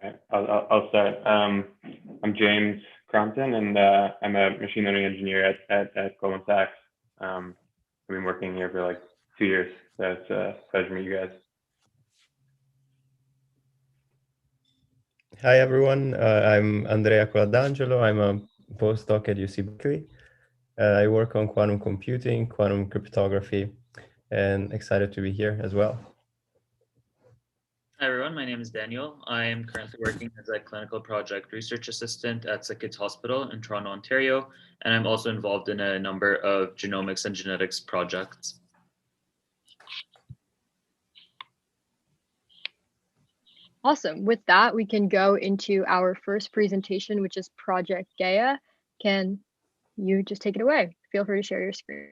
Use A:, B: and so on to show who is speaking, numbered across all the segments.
A: All right, I'll start. I'm James Crompton, and I'm a machine learning engineer at Goldman Sachs. I've been working here for like 2 years, so it's a pleasure to meet you guys.
B: Hi, everyone. I'm Andrea Coladangelo. I'm a postdoc at UC Berkeley. I work on quantum computing, quantum cryptography, and excited to be here as well.
C: Hi, everyone. My name is Daniel. I am currently working as a clinical project research assistant at Sick Kids Hospital in Toronto, Ontario, and I'm also involved in a number of genomics and genetics projects.
D: Awesome. With that, we can go into our first presentation, which is Project Gaia. Can you just take it away? Feel free to share your screen.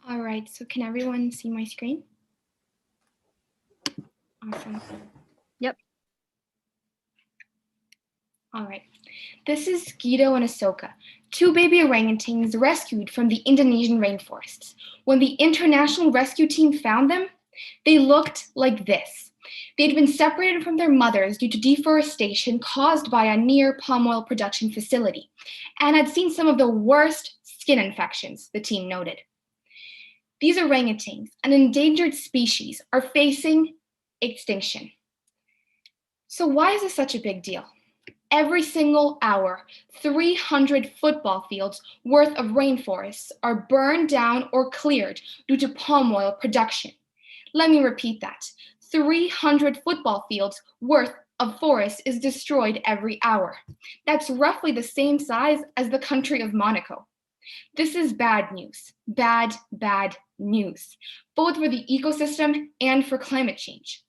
E: All right, so can everyone see my screen? Awesome.
D: Yep.
E: All right. This is Guido and Ahsoka, two baby orangutans rescued from the Indonesian rainforests. When the international rescue team found them, they looked like this. They'd been separated from their mothers due to deforestation caused by a near palm oil production facility and had seen some of the worst skin infections, the team noted. These orangutans, an endangered species, are facing extinction. So why is this such a big deal? Every single hour, 300 football fields worth of rainforests are burned down or cleared due to palm oil production. Let me repeat that. 300 football fields worth of forest is destroyed every hour. That's roughly the same size as the country of Monaco. This is bad news. Bad news, both for the ecosystem and for climate change.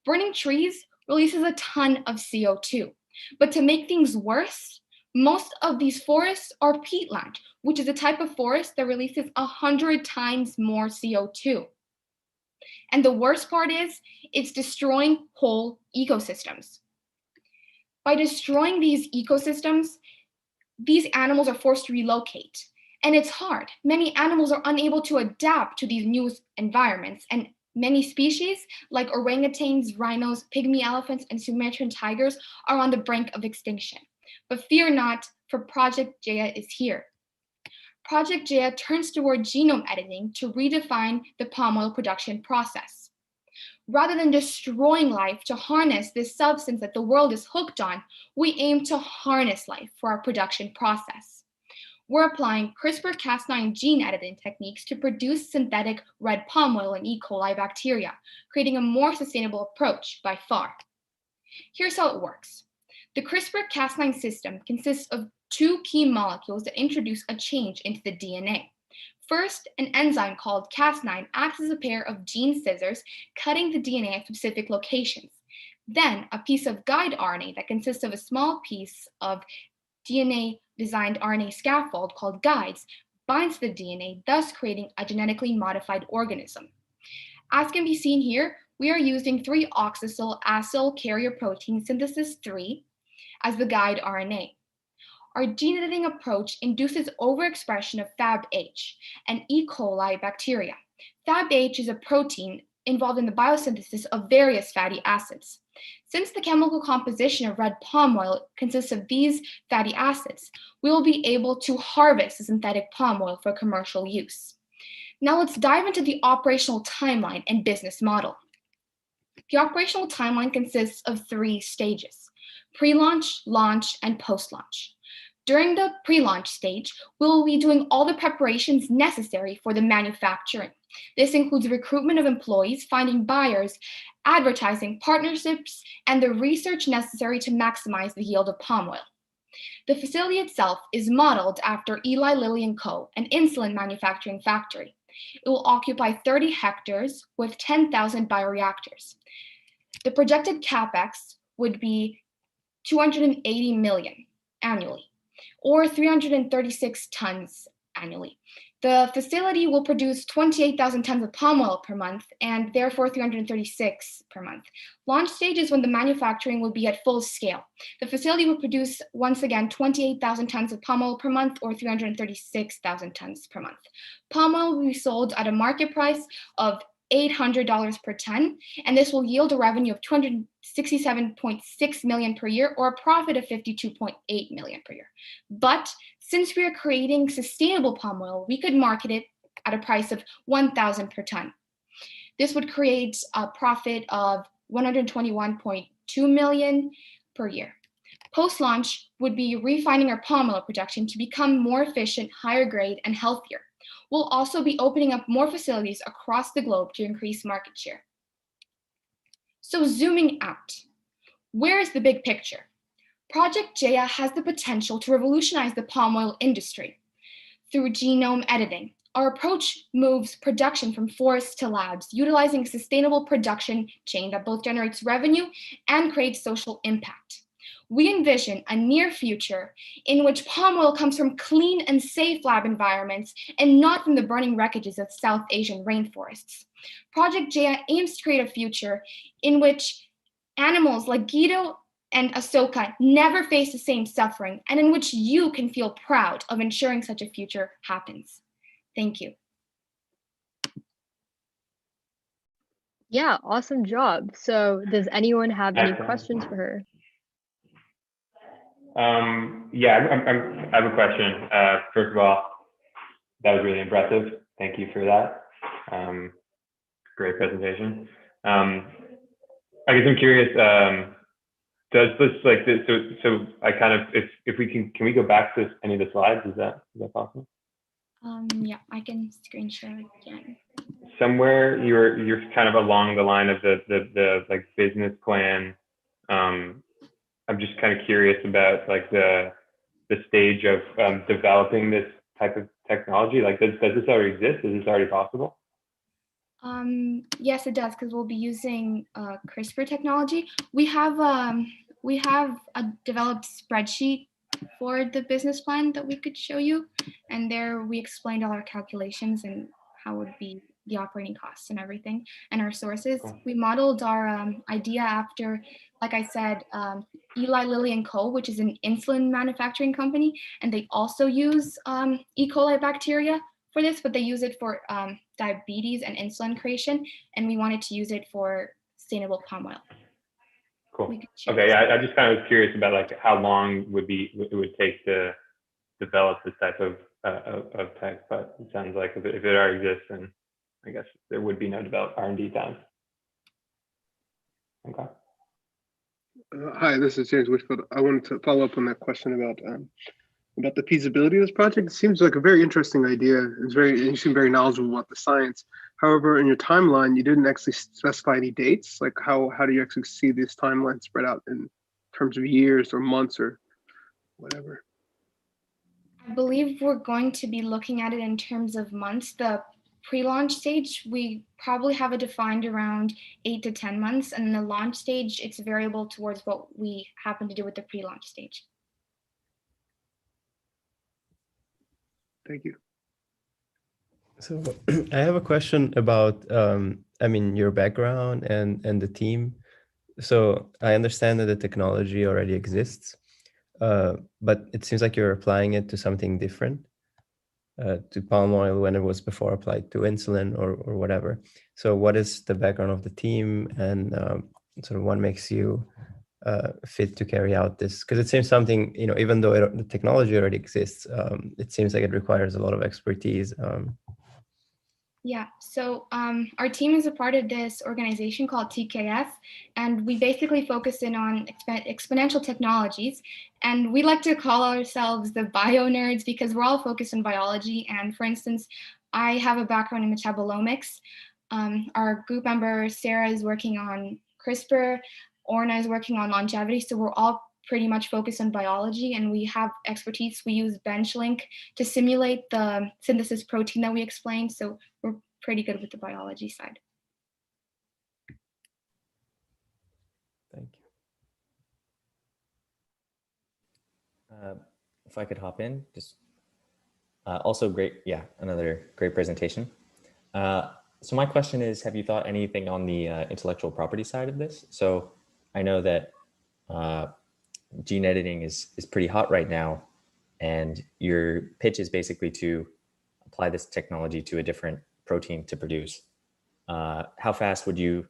E: Burning trees releases a ton of CO2. But to make things worse, most of these forests are peatland, which is a type of forest that releases 100 times more CO2. And the worst part is, it's destroying whole ecosystems. By destroying these ecosystems, these animals are forced to relocate. And it's hard. Many animals are unable to adapt to these new environments, and many species, like orangutans, rhinos, pygmy elephants, and Sumatran tigers, are on the brink of extinction. But fear not, for Project Gaia is here. Project Gaia turns toward genome editing to redefine the palm oil production process. Rather than destroying life to harness this substance that the world is hooked on, we aim to harness life for our production process. We're applying CRISPR-Cas9 gene editing techniques to produce synthetic red palm oil in E. coli bacteria, creating a more sustainable approach by far. Here's how it works. The CRISPR-Cas9 system consists of two key molecules that introduce a change into the DNA. First, an enzyme called Cas9 acts as a pair of gene scissors, cutting the DNA at specific locations. Then, a piece of guide RNA that consists of a small piece of DNA-designed RNA scaffold called guides binds the DNA, thus creating a genetically modified organism. As can be seen here, we are using 3-oxacyl acyl carrier protein synthesis 3 as the guide RNA. Our gene editing approach induces overexpression of FABH, an E. coli bacteria. FABH is a protein involved in the biosynthesis of various fatty acids. Since the chemical composition of red palm oil consists of these fatty acids, we will be able to harvest the synthetic palm oil for commercial use. Now let's dive into the operational timeline and business model. The operational timeline consists of 3 stages: pre-launch, launch, and post-launch. During the pre-launch stage, we will be doing all the preparations necessary for the manufacturing. This includes recruitment of employees, finding buyers, advertising, partnerships, and the research necessary to maximize the yield of palm oil. The facility itself is modeled after Eli Lilly & Co., an insulin manufacturing factory. It will occupy 30 hectares with 10,000 bioreactors. The projected capex would be $280 million annually, or 336 tons annually. The facility will produce 28,000 tons of palm oil per month, and therefore 336 per month. Launch stage is when the manufacturing will be at full scale. The facility will produce, once again, 28,000 tons of palm oil per month, or 336,000 tons per month. Palm oil will be sold at a market price of $800 per ton, and this will yield a revenue of $267.6 million per year, or a profit of $52.8 million per year. But since we are creating sustainable palm oil, we could market it at a price of $1,000 per ton. This would create a profit of $121.2 million per year. Post-launch would be refining our palm oil production to become more efficient, higher grade, and healthier. We'll also be opening up more facilities across the globe to increase market share. So zooming out, where is the big picture? Project Gaia has the potential to revolutionize the palm oil industry. Through genome editing, our approach moves production from forests to labs, utilizing a sustainable production chain that both generates revenue and creates social impact. We envision a near future in which palm oil comes from clean and safe lab environments and not from the burning wreckages of South Asian rainforests. Project Gaia aims to create a future in which animals like Guido and Ahsoka never face the same suffering, and in which you can feel proud of ensuring such a future happens. Thank you.
D: Yeah, awesome job. So does anyone have any
A: Excellent.
D: questions for her?
A: Yeah, I have a question. First of all, that was really impressive. Thank you for that. Great presentation. I guess I'm curious, does this like this, so I kind of, if we can we go back to any of the slides? Is that possible?
E: Yeah, I can screen share again.
A: Somewhere you're kind of along the line of the like business plan. I'm just kind of curious about like the stage of developing this type of technology. Like, does this already exist? Is this already possible?
E: Yes, it does, because we'll be using CRISPR technology. We have a developed spreadsheet for the business plan that we could show you, and there we explained all our calculations and how would be the operating costs and everything, and our sources.
A: Cool.
E: We modeled our idea after, like I said, Eli Lilly and Co., which is an insulin manufacturing company, and they also use E. coli bacteria for this, but they use it for diabetes and insulin creation, and we wanted to use it for sustainable palm oil.
A: Cool. Okay, yeah, I just kind of was curious about like how long it would take to develop this type of tech, but it sounds like if it already exists, then I guess there would be no developed R&D time. Okay.
F: Hi, this is James Wishfield. I wanted to follow up on that question about the feasibility of this project. It seems like a very interesting idea. You seem very knowledgeable about the science. However, in your timeline, you didn't actually specify any dates. Like how do you actually see this timeline spread out in terms of years or months or whatever?
E: I believe we're going to be looking at it in terms of months. The pre-launch stage, we probably have it defined around 8 to 10 months. And in the launch stage, it's variable towards what we happen to do with the pre-launch stage.
F: Thank you.
B: So I have a question about, your background and the team. So I understand that the technology already exists, but it seems like you're applying it to something different, to palm oil when it was before applied to insulin or whatever. So what is the background of the team, and sort of what makes you fit to carry out this? Because it seems something, even though the technology already exists, it seems like it requires a lot of expertise.
E: Yeah, so our team is a part of this organization called TKS, and we basically focus in on exponential technologies. And we like to call ourselves the bio nerds because we're all focused on biology. And for instance, I have a background in metabolomics. Our group member, Sarah, is working on CRISPR. Orna is working on longevity. So we're all pretty much focused on biology, and we have expertise. We use BenchLink to simulate the synthesis protein that we explained. So we're pretty good with the biology side.
B: Thank you.
G: If I could hop in, just also great. Yeah, another great presentation. So my question is, have you thought anything on the intellectual property side of this? So I know that gene editing is pretty hot right now, and your pitch is basically to apply this technology to a different protein to produce. how fast have you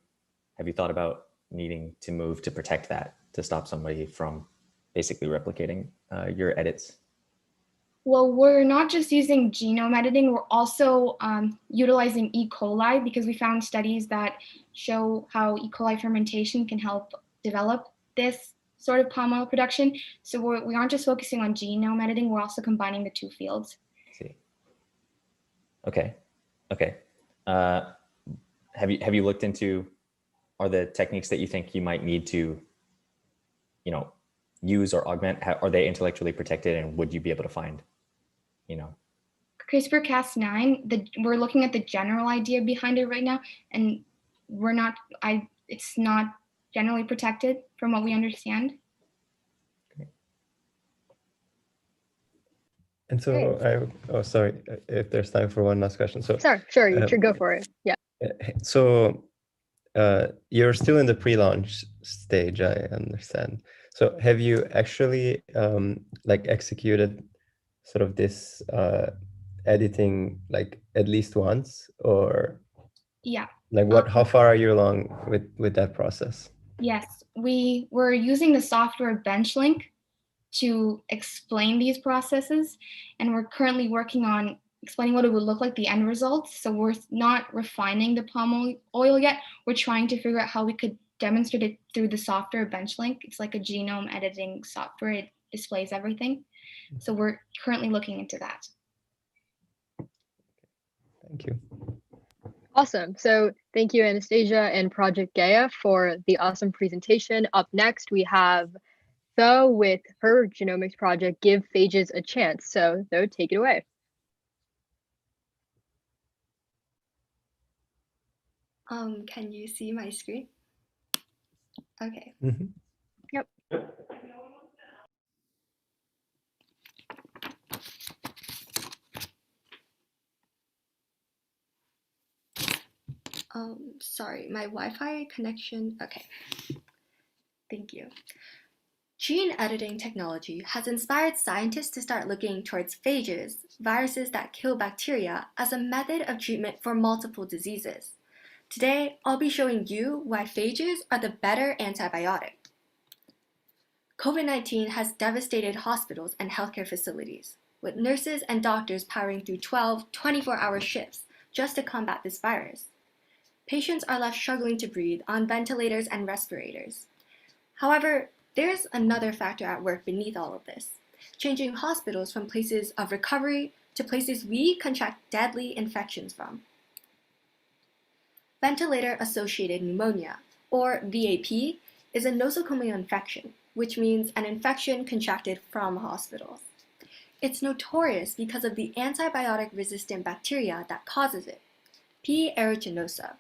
G: thought about needing to move to protect that, to stop somebody from basically replicating your edits?
E: Well, we're not just using genome editing, we're also utilizing E. coli because we found studies that show how E. coli fermentation can help develop this sort of palm oil production. So we aren't just focusing on genome editing, we're also combining the two fields.
G: I see. Okay. Have you looked into, are the techniques that you think you might need to, use or augment, are they intellectually protected, and would you be able to find,
E: CRISPR-Cas9, we're looking at the general idea behind it right now, and it's not generally protected from what we understand.
B: And so sorry, if there's time for one last question. So
D: Sorry, sure, you should go for it. Yeah.
B: So you're still in the pre-launch stage, I understand. So have you actually executed sort of this editing at least once, or
E: Yeah.
B: How far are you along with that process?
E: Yes, we were using the software BenchLink to explain these processes, and we're currently working on explaining what it would look like, the end results. So we're not refining the palm oil yet. We're trying to figure out how we could demonstrate it through the software BenchLink. It's like a genome editing software. It displays everything. So we're currently looking into that.
B: Thank you.
D: Awesome. So thank you, Anastasia and Project Gaia, for the awesome presentation. Up next, we have Tho with her genomics project, Give Phages a Chance. So Tho, take it away.
H: Can you see my screen? Okay.
B: Mm-hmm.
D: Yep.
H: Sorry, my Wi-Fi connection. Okay. Thank you. Gene editing technology has inspired scientists to start looking towards phages, viruses that kill bacteria, as a method of treatment for multiple diseases. Today, I'll be showing you why phages are the better antibiotic. COVID-19 has devastated hospitals and healthcare facilities, with nurses and doctors powering through 12 24-hour shifts just to combat this virus. Patients are left struggling to breathe on ventilators and respirators. However, there's another factor at work beneath all of this, changing hospitals from places of recovery to places we contract deadly infections from. Ventilator-associated pneumonia, or VAP, is a nosocomial infection, which means an infection contracted from hospitals. It's notorious because of the antibiotic-resistant bacteria that causes it, P. aeruginosa.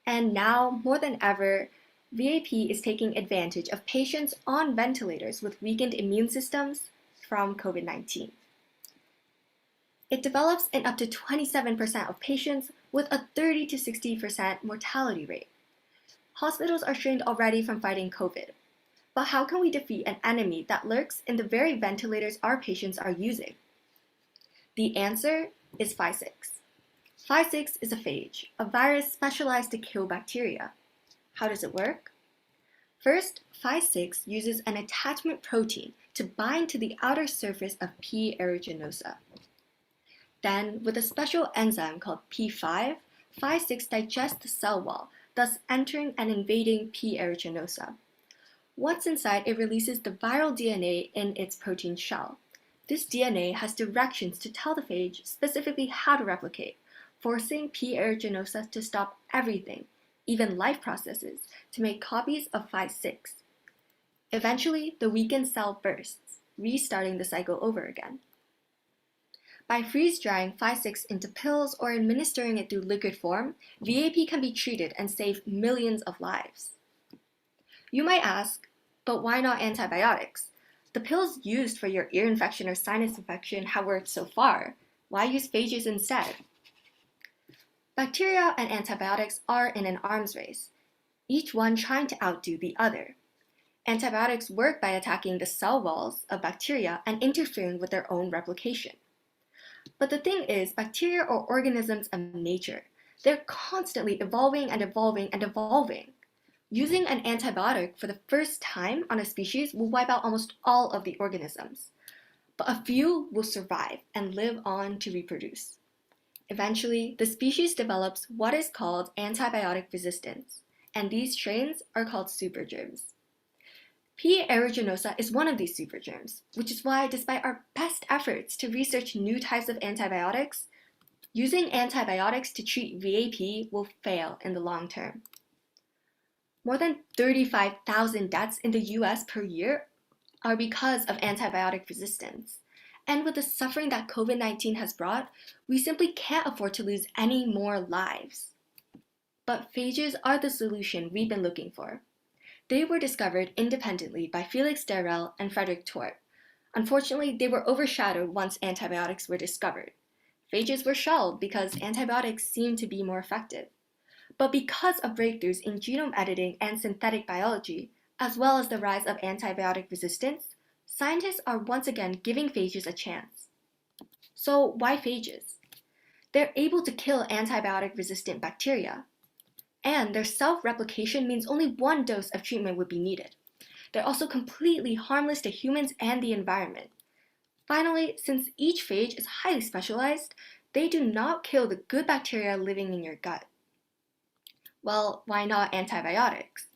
H: And now, more than ever, VAP is taking advantage of patients on ventilators with weakened immune systems from COVID-19. It develops in up to 27% of patients with a 30 to 60% mortality rate. Hospitals are strained already from fighting COVID. But how can we defeat an enemy that lurks in the very ventilators our patients are using? The answer is Phi6. Phi6 is a phage, a virus specialized to kill bacteria. How does it work? First, Phi6 uses an attachment protein to bind to the outer surface of P. aeruginosa. Then, with a special enzyme called P5, Phi6 digests the cell wall, thus entering and invading P. aeruginosa. Once inside, it releases the viral DNA in its protein shell. This DNA has directions to tell the phage specifically how to replicate, forcing P. aeruginosa to stop everything, even life processes, to make copies of Phi6. Eventually, the weakened cell bursts, restarting the cycle over again. By freeze-drying Phi6 into pills or administering it through liquid form, VAP can be treated and save millions of lives. You might ask, but why not antibiotics? The pills used for your ear infection or sinus infection have worked so far. Why use phages instead? Bacteria and antibiotics are in an arms race, each one trying to outdo the other. Antibiotics work by attacking the cell walls of bacteria and interfering with their own replication. But the thing is, bacteria are organisms of nature. They're constantly evolving and evolving and evolving. Using an antibiotic for the first time on a species will wipe out almost all of the organisms, but a few will survive and live on to reproduce. Eventually, the species develops what is called antibiotic resistance, and these strains are called supergerms. P. aeruginosa is one of these supergerms, which is why, despite our best efforts to research new types of antibiotics, using antibiotics to treat VAP will fail in the long term. More than 35,000 deaths in the US per year are because of antibiotic resistance. And with the suffering that COVID-19 has brought, we simply can't afford to lose any more lives. But phages are the solution we've been looking for. They were discovered independently by Felix Darrell and Frederick Tort. Unfortunately, they were overshadowed once antibiotics were discovered. Phages were shelved because antibiotics seemed to be more effective. But because of breakthroughs in genome editing and synthetic biology, as well as the rise of antibiotic resistance, scientists are once again giving phages a chance. So why phages? They're able to kill antibiotic-resistant bacteria, and their self-replication means only one dose of treatment would be needed. They're also completely harmless to humans and the environment. Finally, since each phage is highly specialized, they do not kill the good bacteria living in your gut. Well, why not antibiotics?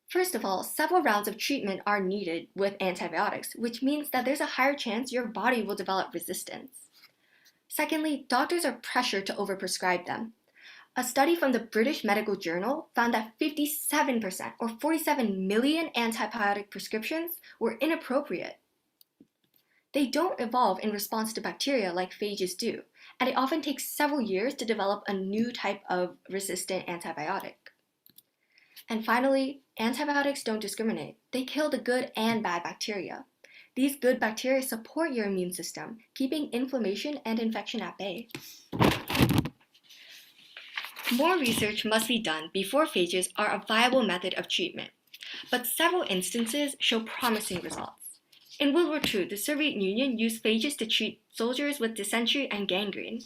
H: First of all, several rounds of treatment are needed with antibiotics, which means that there's a higher chance your body will develop resistance. Secondly, doctors are pressured to overprescribe them. A study from the British Medical Journal found that 57%, or 47 million antibiotic prescriptions, were inappropriate. They don't evolve in response to bacteria like phages do, and it often takes several years to develop a new type of resistant antibiotic. And finally, antibiotics don't discriminate. They kill the good and bad bacteria. These good bacteria support your immune system, keeping inflammation and infection at bay. More research must be done before phages are a viable method of treatment, but several instances show promising results. In World War II, the Soviet Union used phages to treat soldiers with dysentery and gangrene.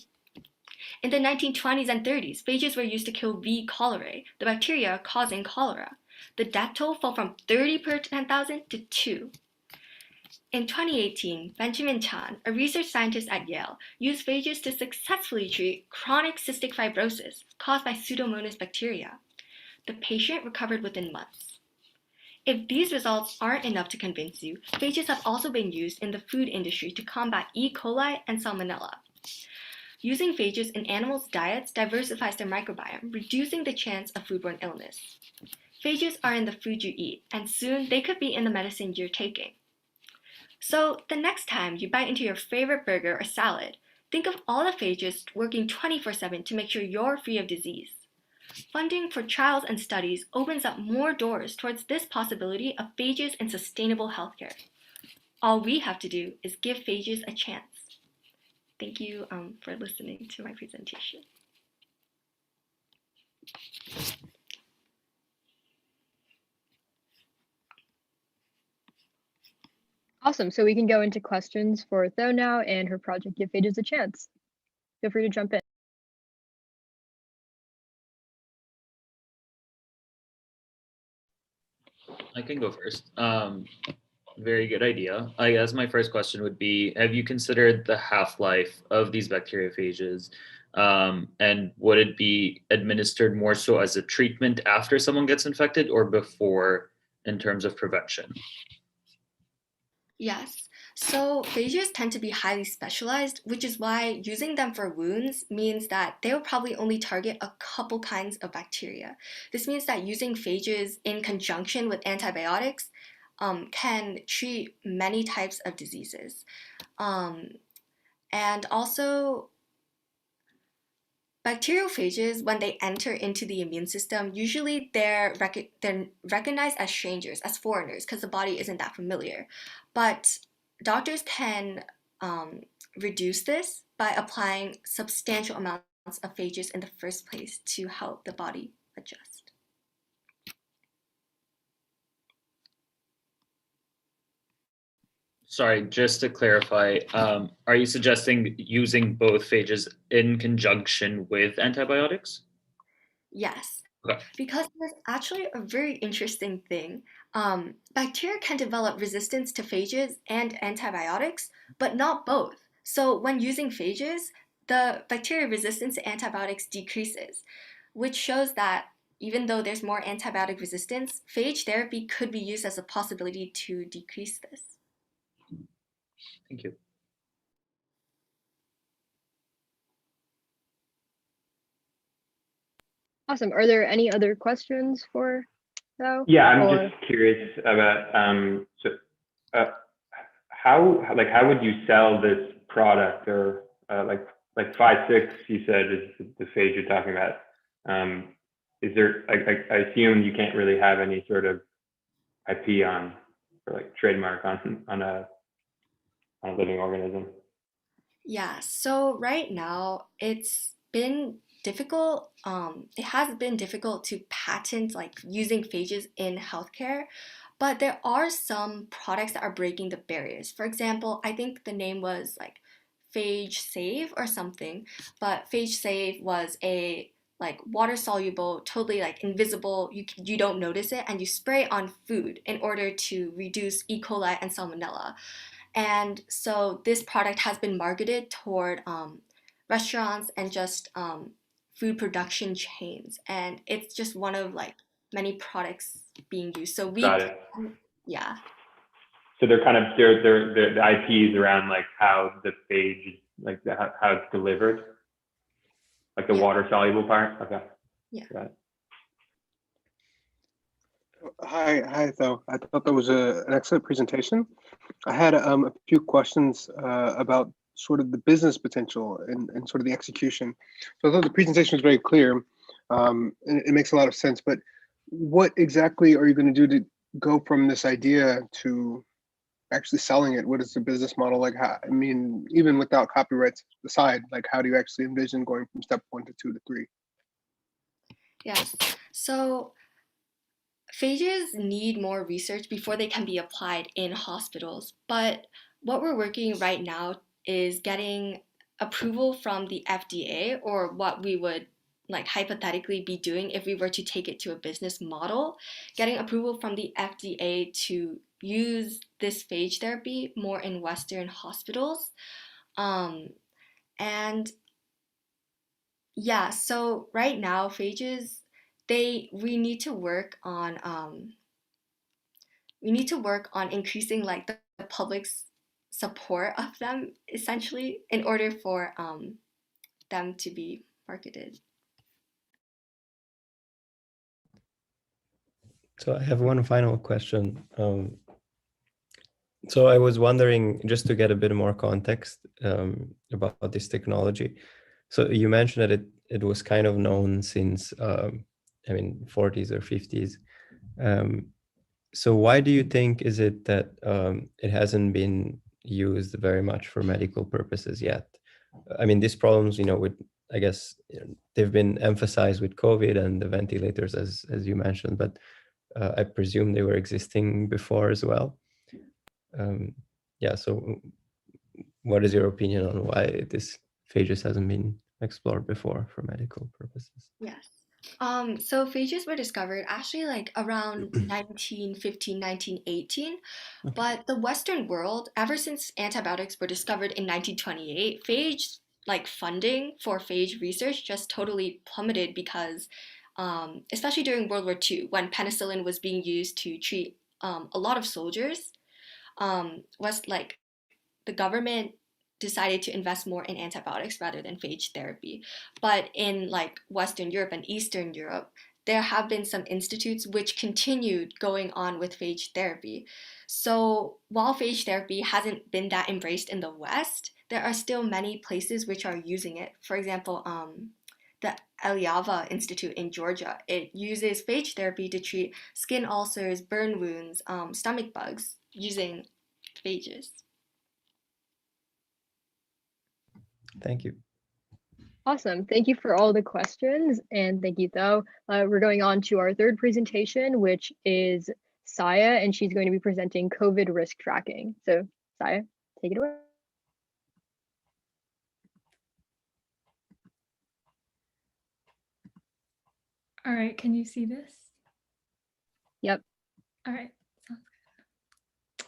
H: In the 1920s and 30s, phages were used to kill V. cholerae, the bacteria causing cholera. The death toll fell from 30 per 10,000 to 2. In 2018, Benjamin Chan, a research scientist at Yale, used phages to successfully treat chronic cystic fibrosis caused by Pseudomonas bacteria. The patient recovered within months. If these results aren't enough to convince you, phages have also been used in the food industry to combat E. coli and Salmonella. Using phages in animals' diets diversifies their microbiome, reducing the chance of foodborne illness. Phages are in the food you eat, and soon they could be in the medicine you're taking. So the next time you bite into your favorite burger or salad, think of all the phages working 24/7 to make sure you're free of disease. Funding for trials and studies opens up more doors towards this possibility of phages in sustainable healthcare. All we have to do is give phages a chance. Thank you for listening to my presentation.
D: Awesome. So we can go into questions for Tho now and her project Give Phages a Chance. Feel free to jump in.
C: I can go first. Very good idea. I guess my first question would be, have you considered the half-life of these bacteriophages? And would it be administered more so as a treatment after someone gets infected or before in terms of prevention?
H: Yes. So phages tend to be highly specialized, which is why using them for wounds means that they'll probably only target a couple kinds of bacteria. This means that using phages in conjunction with antibiotics can treat many types of diseases. And also, bacteriophages, when they enter into the immune system, usually they're recognized as strangers, as foreigners, because the body isn't that familiar. But doctors can reduce this by applying substantial amounts of phages in the first place to help the body adjust.
C: Sorry, just to clarify, are you suggesting using both phages in conjunction with antibiotics?
H: Yes,
C: Okay.
H: because there's actually a very interesting thing. Bacteria can develop resistance to phages and antibiotics, but not both. So when using phages, the bacteria resistance to antibiotics decreases, which shows that even though there's more antibiotic resistance, phage therapy could be used as a possibility to decrease this.
C: Thank you.
D: Awesome. Are there any other questions for Tho?
A: Yeah, I'm
D: Or-
A: just curious about how would you sell this product, or like 5.6 you said is the phage you're talking about. Is there, I assume you can't really have any sort of IP on, or like trademark on a living organism?
H: Yeah, so right now it's been difficult. It has been difficult to patent like using phages in healthcare, but there are some products that are breaking the barriers. For example, I think the name was like Phage Save or something, but Phage Save was a like water soluble, totally like invisible. You don't notice it, and you spray on food in order to reduce E. coli and salmonella. And so this product has been marketed toward restaurants and just food production chains, and it's just one of like many products being used. So we,
A: Got it.
H: yeah,
A: So they're kind of the IPs around like how the phage, like how it's delivered, like the
H: Yeah.
A: water soluble part. Okay.
H: Yeah.
A: Got it.
F: Hi, Tho. I thought that was an excellent presentation. I had a few questions about sort of the business potential and sort of the execution. So I thought the presentation was very clear. And it makes a lot of sense, but what exactly are you going to do to go from this idea to actually selling it? What is the business model like? How, I mean, even without copyrights aside, like how do you actually envision going from step 1 to 2 to 3?
H: yes. So phages need more research before they can be applied in hospitals. But what we're working right now is getting approval from the FDA, or what we would like hypothetically be doing if we were to take it to a business model, getting approval from the FDA to use this phage therapy more in Western hospitals. And yeah, so right now phages, we need to work on increasing like the public's support of them essentially in order for them to be marketed.
B: So I have one final question. So I was wondering, just to get a bit more context about this technology. So you mentioned that it was kind of known since, 40s or 50s. So why do you think is it that it hasn't been used very much for medical purposes yet? I mean, these problems, I guess they've been emphasized with COVID and the ventilators, as you mentioned, but I presume they were existing before as well. So what is your opinion on why this phages hasn't been explored before for medical purposes?
H: Yes. So phages were discovered actually like around 1915, 1918, but the Western world, ever since antibiotics were discovered in 1928, phage like funding for phage research just totally plummeted because, especially during World War II, when penicillin was being used to treat a lot of soldiers, was like the government decided to invest more in antibiotics rather than phage therapy. But in like Western Europe and Eastern Europe, there have been some institutes which continued going on with phage therapy. So while phage therapy hasn't been that embraced in the West, there are still many places which are using it. For example, the Eliava Institute in Georgia, it uses phage therapy to treat skin ulcers, burn wounds, stomach bugs using phages.
B: Thank you.
D: Awesome. Thank you for all the questions, and thank you, Tho. We're going on to our third presentation, which is Saya, and she's going to be presenting COVID risk tracking. So Saya, take it away.
I: All right, can you see this?
D: Yep.
I: All right, sounds good.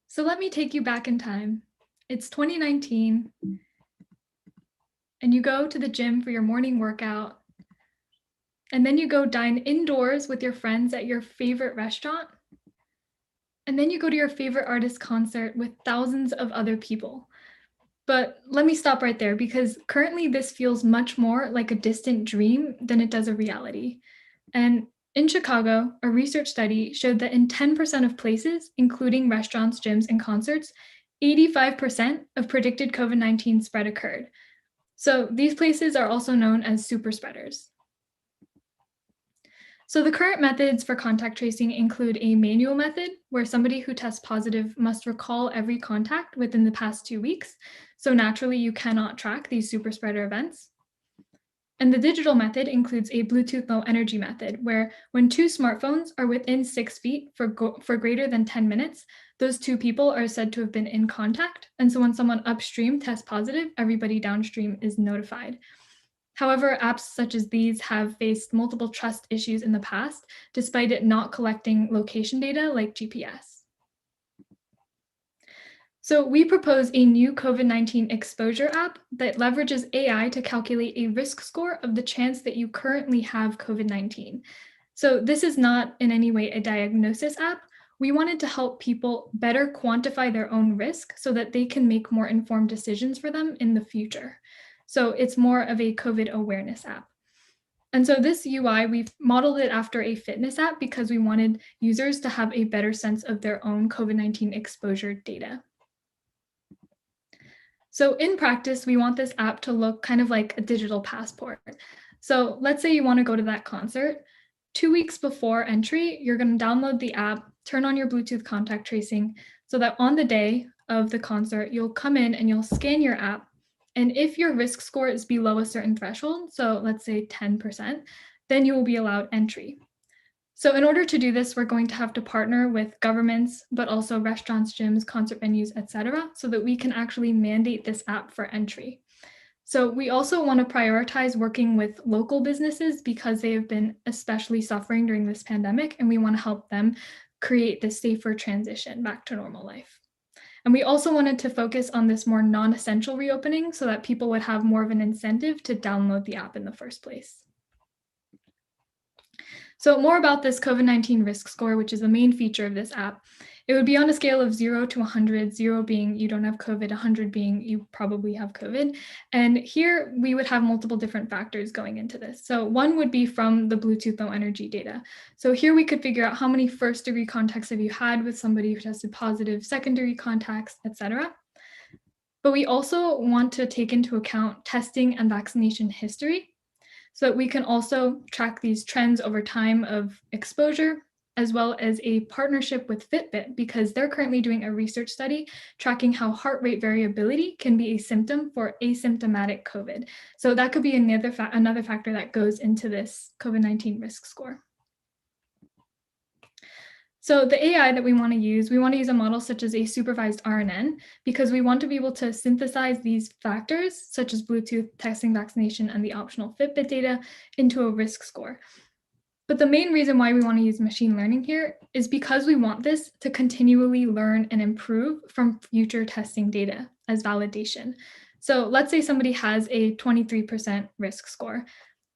I: So let me take you back in time. It's 2019, and you go to the gym for your morning workout, and then you go dine indoors with your friends at your favorite restaurant, and then you go to your favorite artist concert with thousands of other people. But let me stop right there, because currently this feels much more like a distant dream than it does a reality. And in Chicago, a research study showed that in 10% of places, including restaurants, gyms, and concerts, 85% of predicted COVID-19 spread occurred. So these places are also known as super spreaders. So the current methods for contact tracing include a manual method where somebody who tests positive must recall every contact within the past 2 weeks. So naturally, you cannot track these super spreader events. And the digital method includes a Bluetooth low energy method where when two smartphones are within 6 feet for greater than 10 minutes, those two people are said to have been in contact. And so when someone upstream tests positive, everybody downstream is notified. However, apps such as these have faced multiple trust issues in the past, despite it not collecting location data like GPS. So we propose a new COVID-19 exposure app that leverages AI to calculate a risk score of the chance that you currently have COVID-19. So this is not in any way a diagnosis app. We wanted to help people better quantify their own risk so that they can make more informed decisions for them in the future. So it's more of a COVID awareness app. And so this UI, we've modeled it after a fitness app because we wanted users to have a better sense of their own COVID-19 exposure data. So in practice, we want this app to look kind of like a digital passport. So let's say you want to go to that concert. 2 weeks before entry, you're going to download the app, turn on your Bluetooth contact tracing so that on the day of the concert, you'll come in and you'll scan your app. And if your risk score is below a certain threshold, so let's say 10%, then you will be allowed entry. So in order to do this, we're going to have to partner with governments, but also restaurants, gyms, concert venues, etc., so that we can actually mandate this app for entry. So we also want to prioritize working with local businesses because they have been especially suffering during this pandemic, and we want to help them create this safer transition back to normal life. And we also wanted to focus on this more non-essential reopening so that people would have more of an incentive to download the app in the first place. So more about this COVID-19 risk score, which is the main feature of this app. It would be on a scale of 0 to 100, 0 being you don't have COVID, 100 being you probably have COVID. And here we would have multiple different factors going into this. So one would be from the Bluetooth low energy data. So here we could figure out how many first degree contacts have you had with somebody who tested positive, secondary contacts, etc. But we also want to take into account testing and vaccination history so that we can also track these trends over time of exposure, as well as a partnership with Fitbit, because they're currently doing a research study tracking how heart rate variability can be a symptom for asymptomatic COVID. So that could be another factor that goes into this COVID-19 risk score. So the AI that we want to use a model such as a supervised RNN because we want to be able to synthesize these factors such as Bluetooth, testing, vaccination, and the optional Fitbit data into a risk score. But the main reason why we want to use machine learning here is because we want this to continually learn and improve from future testing data as validation. So let's say somebody has a 23% risk score,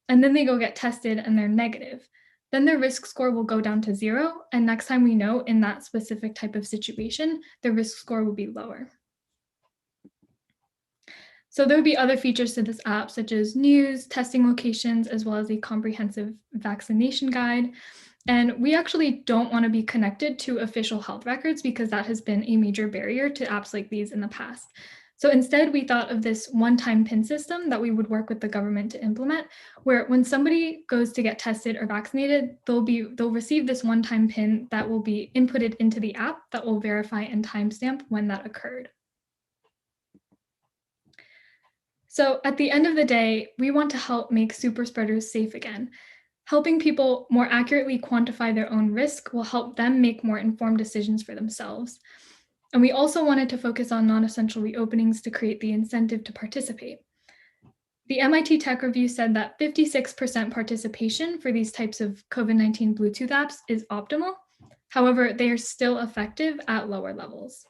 I: and then they go get tested and they're negative. Then their risk score will go down to 0. And next time we know in that specific type of situation, the risk score will be lower. So there would be other features to this app, such as news, testing locations, as well as a comprehensive vaccination guide. And we actually don't want to be connected to official health records because that has been a major barrier to apps like these in the past. So instead, we thought of this one-time PIN system that we would work with the government to implement, where when somebody goes to get tested or vaccinated, they'll receive this one-time PIN that will be inputted into the app that will verify and timestamp when that occurred. So at the end of the day, we want to help make super spreaders safe again. Helping people more accurately quantify their own risk will help them make more informed decisions for themselves. And we also wanted to focus on non-essential reopenings to create the incentive to participate. The MIT Tech Review said that 56% participation for these types of COVID-19 Bluetooth apps is optimal. However, they are still effective at lower levels.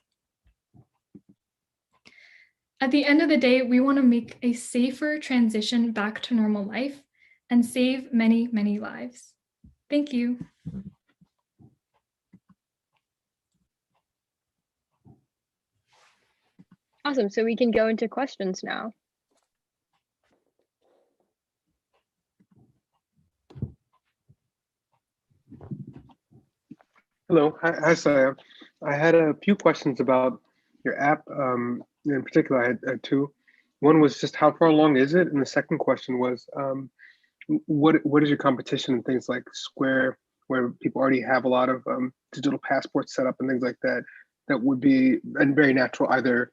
I: At the end of the day, we want to make a safer transition back to normal life and save many, many lives. Thank you.
D: Awesome. So we can go into questions now.
F: Hello, hi Saya. I had a few questions about your app. In particular, I had two. One was just how far along is it, and the second question was what is your competition in things like Square, where people already have a lot of digital passports set up and things like that. That would be a very natural either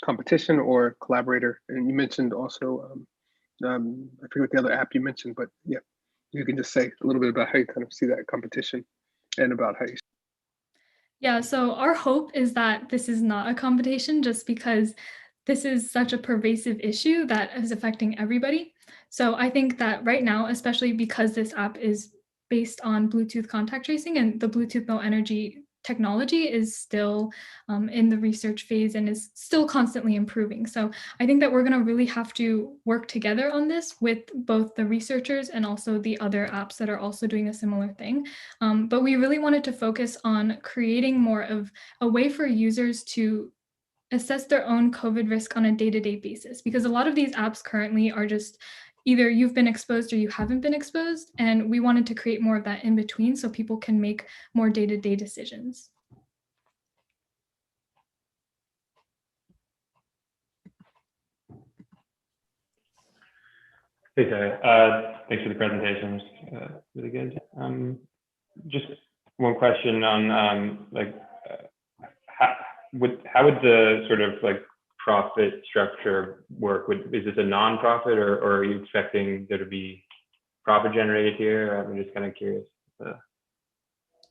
F: competition or collaborator. And you mentioned also, I forget what the other app you mentioned, but yeah, you can just say a little bit about how you kind of see that competition and about how you.
I: Yeah, so our hope is that this is not a competition just because this is such a pervasive issue that is affecting everybody. So I think that right now, especially because this app is based on Bluetooth contact tracing and the Bluetooth Low Energy technology is still in the research phase and is still constantly improving. So I think that we're going to really have to work together on this with both the researchers and also the other apps that are also doing a similar thing. But we really wanted to focus on creating more of a way for users to assess their own COVID risk on a day-to-day basis, because a lot of these apps currently are just either you've been exposed or you haven't been exposed. And we wanted to create more of that in between so people can make more day-to-day decisions.
A: Hey, Gaia. Thanks for the presentation. Really good. Just one question on how would the sort of like profit structure work? Is this a non-profit, or are you expecting there to be profit generated here? I'm just kind of curious.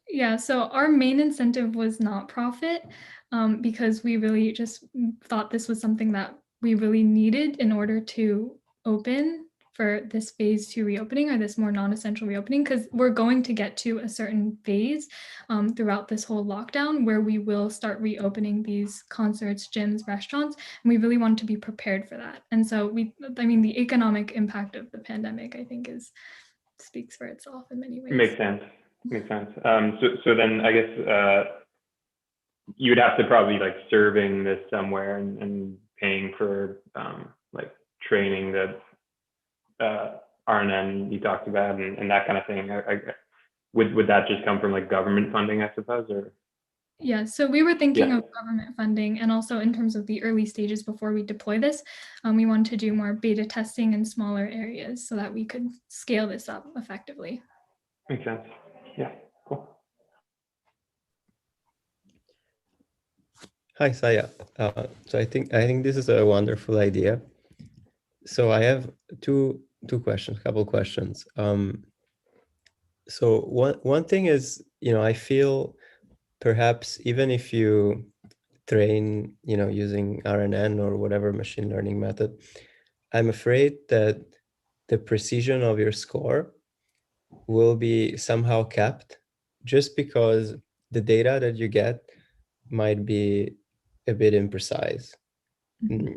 I: Yeah, so our main incentive was not profit because we really just thought this was something that we really needed in order to open for this phase 2 reopening, or this more non-essential reopening, because we're going to get to a certain phase throughout this whole lockdown where we will start reopening these concerts, gyms, restaurants, and we really want to be prepared for that. And so the economic impact of the pandemic, I think, speaks for itself in many ways.
A: Makes sense. Makes sense. So then I guess you would have to probably like serving this somewhere and paying for like training that RNN you talked about and that kind of thing. Would that just come from like government funding, I suppose, or?
I: Yeah, so we were thinking of government funding, and also in terms of the early stages before we deploy this, we wanted to do more beta testing in smaller areas so that we could scale this up effectively.
A: Makes sense. Yeah, cool.
B: Hi, Saya. So I think this is a wonderful idea. So I have two couple questions. So one thing is, I feel perhaps even if you train, using RNN or whatever machine learning method, I'm afraid that the precision of your score will be somehow capped just because the data that you get might be a bit imprecise.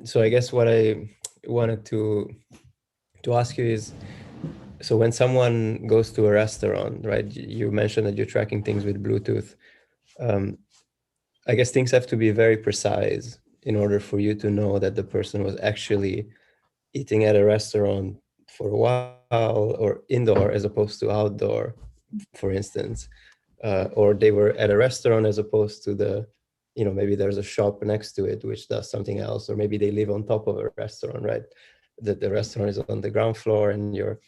B: So I guess what I wanted to ask you is, so when someone goes to a restaurant, right, you mentioned that you're tracking things with Bluetooth. I guess things have to be very precise in order for you to know that the person was actually eating at a restaurant for a while or indoor as opposed to outdoor, for instance, or they were at a restaurant as opposed to maybe there's a shop next to it which does something else, or maybe they live on top of a restaurant, right? That the restaurant is on the ground floor and you're,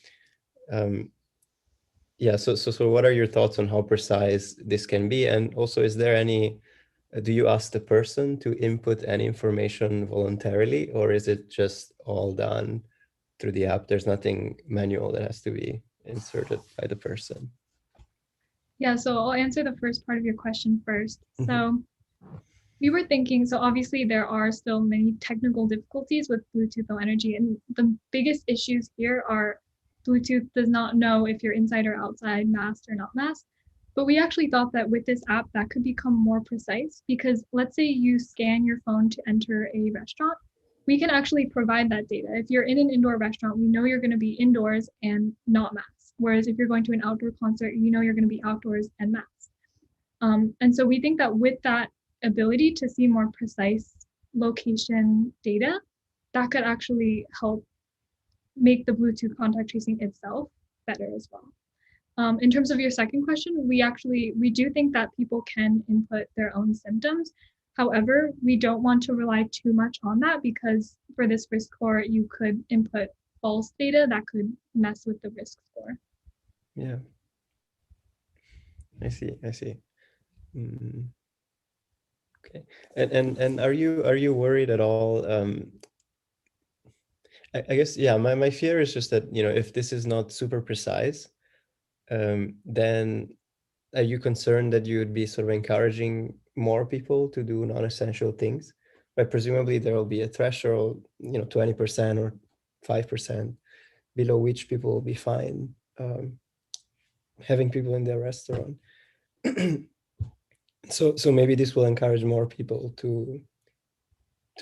B: so what are your thoughts on how precise this can be? And also, is there do you ask the person to input any information voluntarily, or is it just all done through the app? There's nothing manual that has to be inserted by the person.
I: Yeah, so I'll answer the first part of your question first. So we were thinking, so obviously there are still many technical difficulties with Bluetooth Low Energy, and the biggest issues here are Bluetooth does not know if you're inside or outside, masked or not masked. But we actually thought that with this app, that could become more precise, because let's say you scan your phone to enter a restaurant, we can actually provide that data. If you're in an indoor restaurant, we know you're going to be indoors and not masked. Whereas if you're going to an outdoor concert, you know you're going to be outdoors and masked. And so we think that with that ability to see more precise location data, that could actually help make the Bluetooth contact tracing itself better as well. In terms of your second question, we do think that people can input their own symptoms. However, we don't want to rely too much on that, because for this risk score, you could input false data that could mess with the risk score.
B: Yeah. I see. Okay. And are you worried at all? I guess, yeah, my fear is just that, if this is not super precise, then are you concerned that you would be sort of encouraging more people to do non-essential things? Right? Presumably there will be a threshold, 20% or 5% below which people will be fine having people in their restaurant. So maybe this will encourage more people to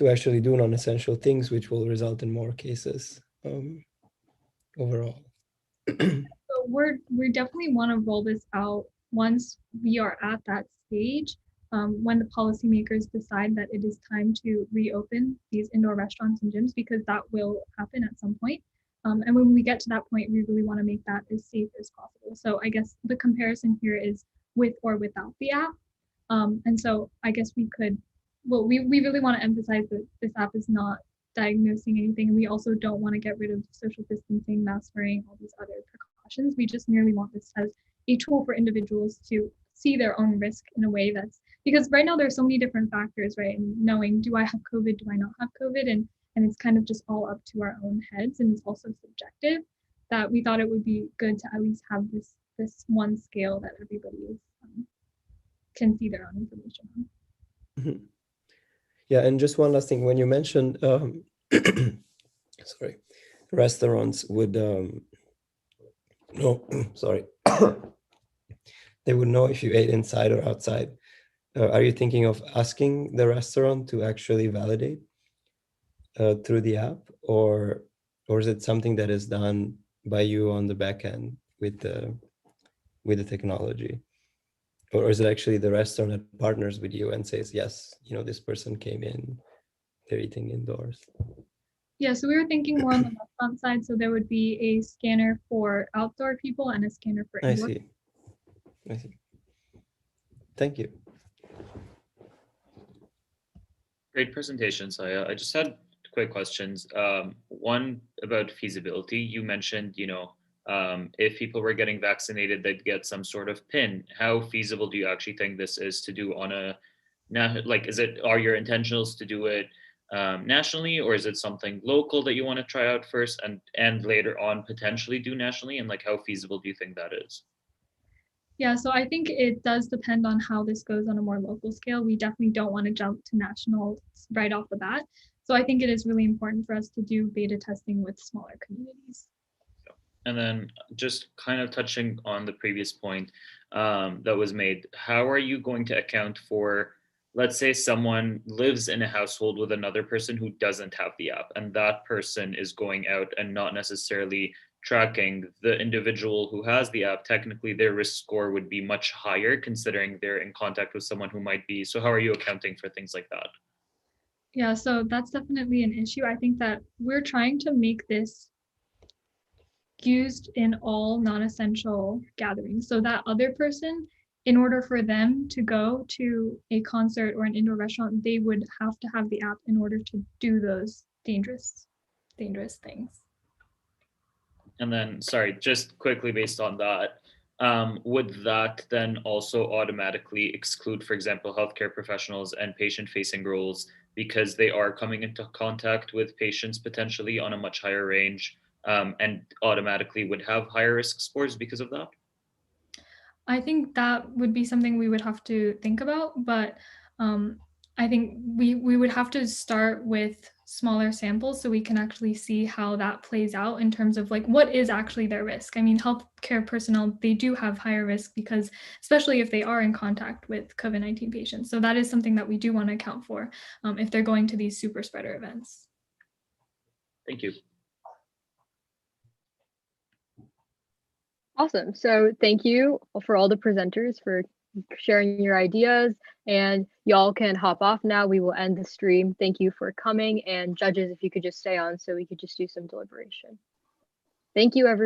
B: actually do non-essential things, which will result in more cases overall.
I: So we definitely want to roll this out once we are at that stage, when the policymakers decide that it is time to reopen these indoor restaurants and gyms, because that will happen at some point. And when we get to that point, we really want to make that as safe as possible. So I guess the comparison here is with or without the app. And so I guess we really want to emphasize that this app is not diagnosing anything. We also don't want to get rid of social distancing, mask wearing, all these other precautions. We just merely want this as a tool for individuals to see their own risk in a way that's, because right now there's so many different factors, right? And knowing, do I have COVID, do I not have COVID? And it's kind of just all up to our own heads, and it's also subjective, that we thought it would be good to at least have this one scale that everybody is can see their own information on.
B: Mm-hmm. Yeah, and just one last thing. When you mentioned, sorry, restaurants would, they would know if you ate inside or outside. Are you thinking of asking the restaurant to actually validate through the app, or is it something that is done by you on the back end with the technology? Or is it actually the restaurant that partners with you and says, yes, this person came in, they're eating indoors?
I: Yeah, so we were thinking more on the restaurant side. So there would be a scanner for outdoor people and a scanner for indoor.
B: I see. Thank you.
C: Great presentation, Saya. I just had quick questions. One about feasibility. You mentioned, if people were getting vaccinated, they'd get some sort of PIN. How feasible do you actually think this is to do on a, are your intentions to do it nationally, or is it something local that you want to try out first and later on potentially do nationally? And how feasible do you think that is?
I: Yeah, so I think it does depend on how this goes on a more local scale. We definitely don't want to jump to national right off the bat. So I think it is really important for us to do beta testing with smaller communities.
C: And then just kind of touching on the previous point that was made, how are you going to account for, let's say someone lives in a household with another person who doesn't have the app, and that person is going out and not necessarily tracking the individual who has the app? Technically, their risk score would be much higher considering they're in contact with someone who might be. So how are you accounting for things like that?
I: Yeah, so that's definitely an issue. I think that we're trying to make this used in all non-essential gatherings. So that other person, in order for them to go to a concert or an indoor restaurant, they would have to have the app in order to do those dangerous things.
C: And then, sorry, just quickly based on that, would that then also automatically exclude, for example, healthcare professionals and patient-facing roles because they are coming into contact with patients potentially on a much higher range, and automatically would have higher risk scores because of that?
I: I think that would be something we would have to think about, but I think we would have to start with smaller samples so we can actually see how that plays out in terms of like what is actually their risk. I mean, healthcare personnel, they do have higher risk because especially if they are in contact with COVID-19 patients. So that is something that we do want to account for if they're going to these super spreader events.
C: Thank you.
D: Awesome. So thank you for all the presenters for sharing your ideas, and y'all can hop off now. We will end the stream. Thank you for coming, and judges, if you could just stay on so we could just do some deliberation. Thank you, everyone.